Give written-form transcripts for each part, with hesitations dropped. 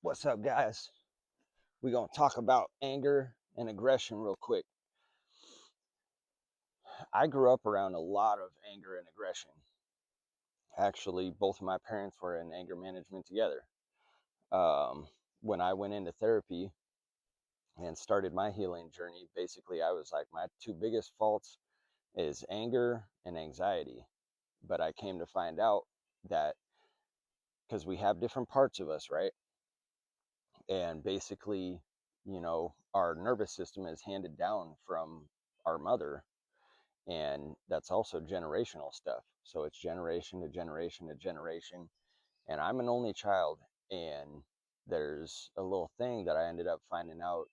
What's up, guys? We're going to talk about anger and aggression real quick. I grew up around a lot of anger and aggression. Actually, both of my parents were in anger management together. Um, when I went into therapy and started my healing journey, basically, I was like, my two biggest faults is anger and anxiety. But I came to find out that because we have different parts of us, right? And basically, our nervous system is handed down from our mother, and that's also generational stuff. So it's generation to generation to generation. And I'm an only child, and there's a little thing that I ended up finding out,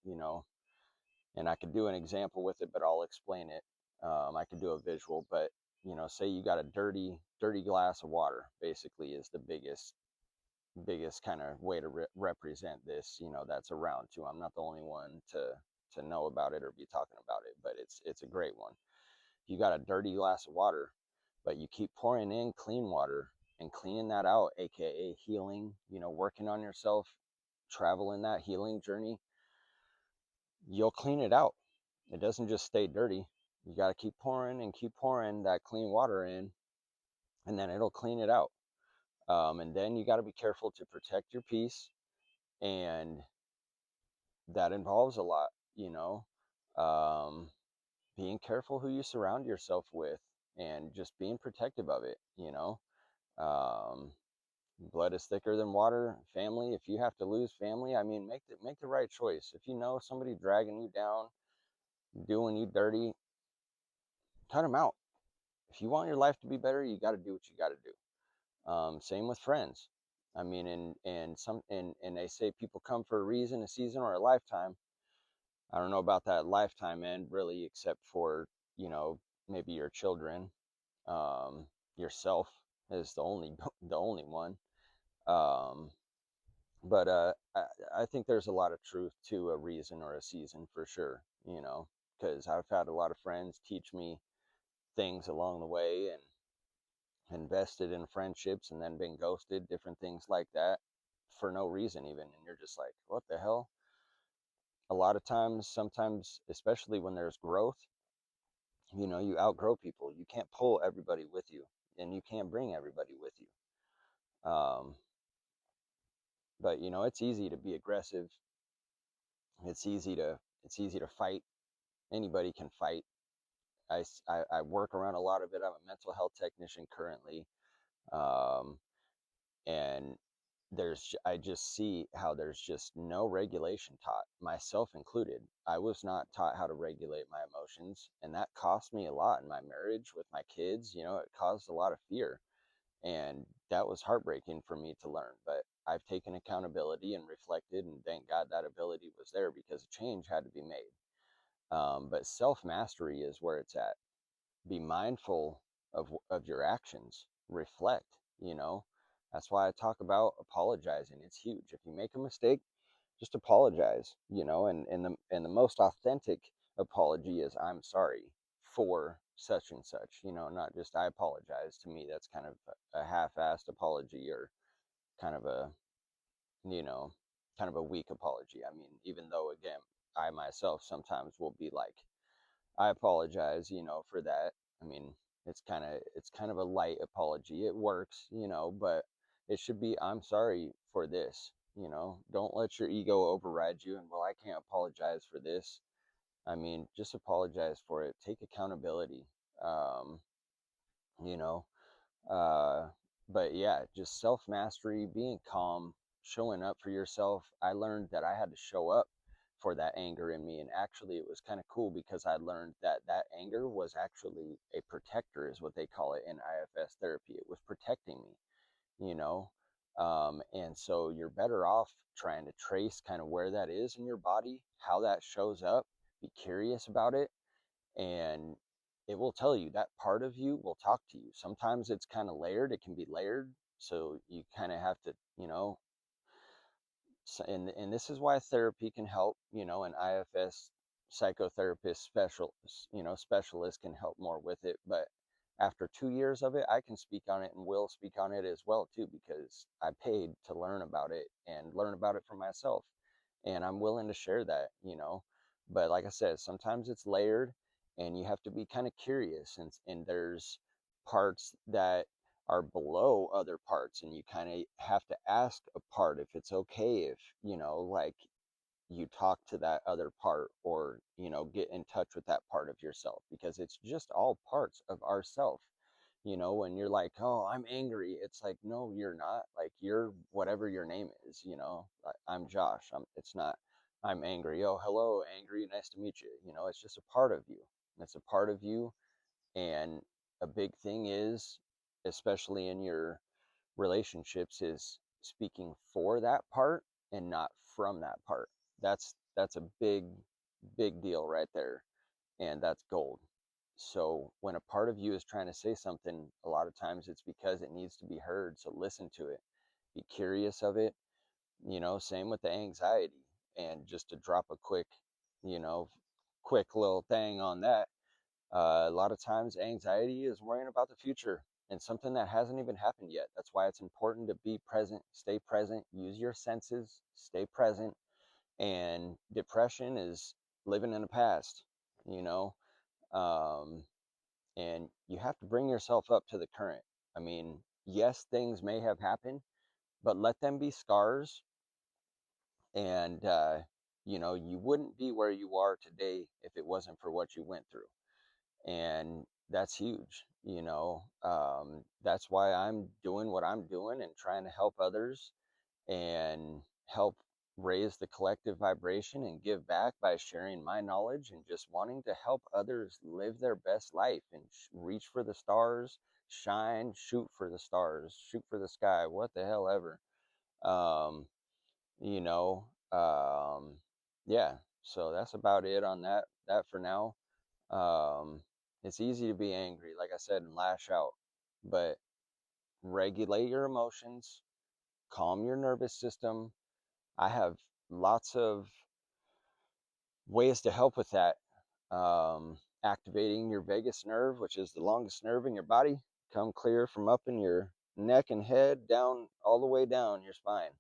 and I could do an example with it, but I'll explain it. I could do a visual, but say you got a dirty glass of water, basically, is the biggest kind of way to represent this, that's around too. I'm not the only one to know about it or be talking about it, but it's a great one. You got a dirty glass of water, but you keep pouring in clean water and cleaning that out, aka healing, working on yourself, traveling that healing journey, you'll clean it out. It doesn't just stay dirty. You got to keep pouring that clean water in, and then it'll clean it out. And then you got to be careful to protect your peace, and that involves a lot, um, being careful who you surround yourself with, and just being protective of it. Um, Blood is thicker than water. Family, if you have to lose family, I mean, make the right choice. If you know somebody dragging you down, doing you dirty, cut them out. If you want your life to be better, you got to do what you got to do. Same with friends. I mean, and they say people come for a reason, a season, or a lifetime. I don't know about that lifetime end really, except for maybe your children. Um, Yourself is the only the only one. Um, but I think there's a lot of truth to a reason or a season for sure, because I've had a lot of friends teach me things along the way, and invested in friendships and then been ghosted, different things like that for no reason even. And you're just like, what the hell? A lot of times, sometimes, especially when there's growth, you outgrow people. You can't pull everybody with you, and you can't bring everybody with you. But it's easy to be aggressive. It's easy to fight. Anybody can fight. I work around a lot of it. I'm a mental health technician currently. um, and I just see how there's just no regulation taught, myself included. I was not taught how to regulate my emotions, and that cost me a lot in my marriage with my kids. It caused a lot of fear, and that was heartbreaking for me to learn. But I've taken accountability and reflected, and thank God that ability was there, because a change had to be made. But self mastery is where it's at. Be mindful of your actions. Reflect. You know, that's why I talk about apologizing. It's huge. If you make a mistake, just apologize. And the most authentic apology is, I'm sorry for such and such. Not just I apologize. To me, that's kind of a half-assed apology, or kind of a you know kind of a weak apology. I mean, even though, again, I myself sometimes will be like, I apologize, for that. I mean, it's kind of a light apology. It works, but it should be, I'm sorry for this. Don't let your ego override you, and, well, I can't apologize for this. I mean, just apologize for it. Take accountability. Um, you know, uh, but yeah, just self mastery, being calm, showing up for yourself. I learned that I had to show up for that anger in me. And actually, it was kind of cool, because I learned that that anger was actually a protector, is what they call it in IFS therapy. It was protecting me, and so you're better off trying to trace kind of where that is in your body, how that shows up, be curious about it, and it will tell you. That part of you will talk to you. Sometimes it's kind of layered. It can be layered. So you kind of have to, and this is why therapy can help, an IFS psychotherapist specialist can help more with it. But after 2 years of it, I can speak on it and will speak on it as well too, because I paid to learn about it and learn about it for myself. And I'm willing to share that, you know. But like I said, sometimes it's layered and you have to be kind of curious, and there's parts that are below other parts, and you kind of have to ask a part if it's okay if, you know, like you talk to that other part, or, you know, get in touch with that part of yourself, because it's just all parts of ourself. You know, when you're like, oh, I'm angry, it's like, no, you're not. Like, you're whatever your name is, you know. I'm Josh. It's not, I'm angry. Oh, hello, angry, nice to meet you. You know, it's just a part of you. It's a part of you. And a big thing is, especially in your relationships, is speaking for that part and not from that part. That's a big deal right there, and that's gold. So when a part of you is trying to say something, a lot of times it's because it needs to be heard. So listen to it, be curious of it. You know, same with the anxiety. And just to drop a quick, you know, quick little thing on that, a lot of times anxiety is worrying about the future and something that hasn't even happened yet. That's why it's important to be present, use your senses, stay present. And depression is living in the past, you know. um, and you have to bring yourself up to the current. I mean, yes, things may have happened, but let them be scars. And you know, you wouldn't be where you are today if it wasn't for what you went through. And that's huge, you know. That's why I'm doing what I'm doing and trying to help others and help raise the collective vibration and give back by sharing my knowledge and just wanting to help others live their best life and reach for the stars, shine, shoot for the stars, shoot for the sky, what the hell ever. um you know. Yeah, so that's about it on that for now. um, it's easy to be angry, like I said, and lash out, but regulate your emotions, calm your nervous system. I have lots of ways to help with that. Activating your vagus nerve, which is the longest nerve in your body, come clear from up in your neck and head down all the way down your spine.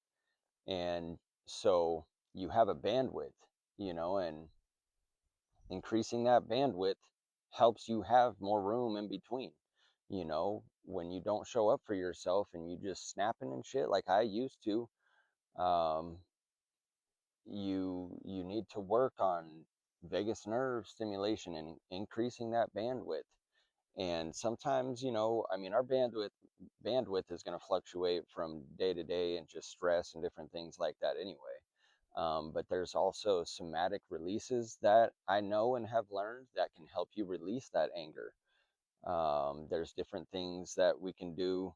And so you have a bandwidth, you know, and increasing that bandwidth helps you have more room in between. You know, when you don't show up for yourself and you just snapping and shit like I used to, um, you need to work on vagus nerve stimulation and increasing that bandwidth. And sometimes, you know, I mean, our bandwidth is going to fluctuate from day to day and just stress and different things like that anyway. But there's also somatic releases that I know and have learned that can help you release that anger. There's different things that we can do,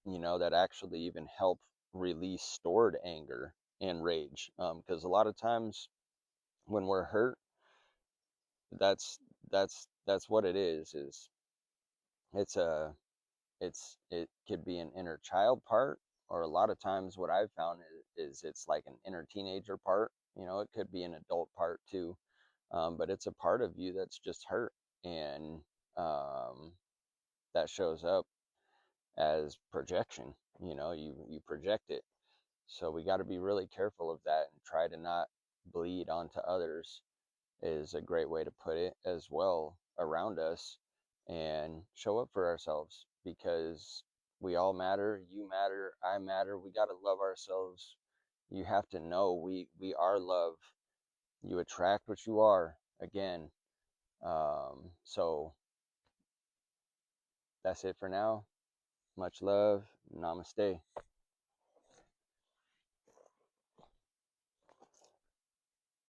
you know, that actually even help release stored anger and rage. Because a lot of times when we're hurt, that's that's what it is. Is it's a it could be an inner child part, or a lot of times what I've found is it's like an inner teenager part. You know, it could be an adult part too. But it's a part of you that's just hurt, and um, that shows up as projection. You know, you project it. So we got to be really careful of that and try to not bleed onto others, is a great way to put it as well, around us, and show up for ourselves, because we all matter. You matter, I matter. We got to love ourselves. You have to know we are love. You attract what you are, again. So that's it for now. Much love. Namaste.